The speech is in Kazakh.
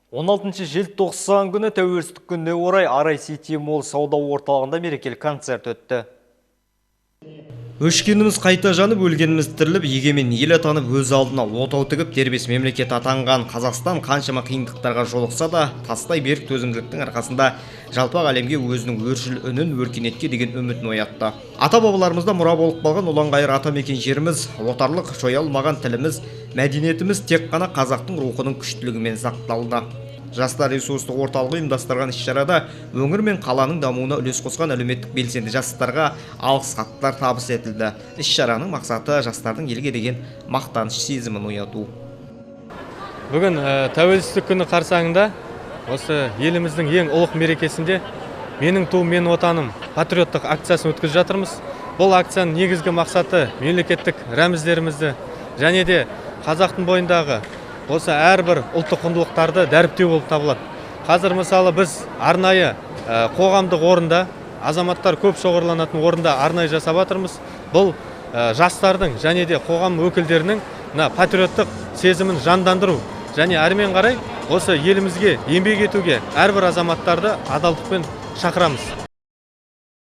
16 желтоқсан күні тәуелсіздік күніне орай Арай Сити Молл сауда орталығында мерекелік концерт өтті. Өшкеніміз қайта жанып, өлгеніміз тіріліп, егемен ел атанып, өз алдына отау тігіп, дербес мемлекет атанған Қазақстан қаншама қиындықтарға жолықса да, тастай берік төзімділіктің арқасында жалпақ әлемге өзінің өршіл үнін, өркениетке деген үмітін оятты. Ата-бабаларымызда мұра болып қалған ұлан-ғайыр атамекен жеріміз, отарлық жоя алмаған тіліміз, мәдениетіміз тек қана қазақтың рухының күштілігімен сақталды. Жастар ресурстық орталығы ұйымдастырған іс-шарада өңір мен қаланың дамуына үлес қосқан әлеуметтік белсенді жастарға алғыс хаттар табыс етілді. Іс-шараның мақсаты жастардың елге деген мақтаныш сезімін ояту. Бүгін тәуелсіздік күні қарсаңында осы еліміздің ең ұлық мерекесінде менің туым менің отаным патриоттық акциясын өткізіп жатырмыз. Бұл акцияның негізгі мақсаты мемлекеттік рәміздерімізді және де қазақтың бойындағы осы әрбір ұлттық құндылықтарды дәріптеу болып табылады. Қазір мысалы біз арнайы қоғамдық орында, азаматтар көп шоғырланатын орында арнайы жасап жатырмыз. Бұл жастардың және де қоғам өкілдерінің патриоттық сезімін жандандыру және әрмен қарай осы елімізге еңбек етуге әрбір азаматтарды адалдықпен шақырамыз.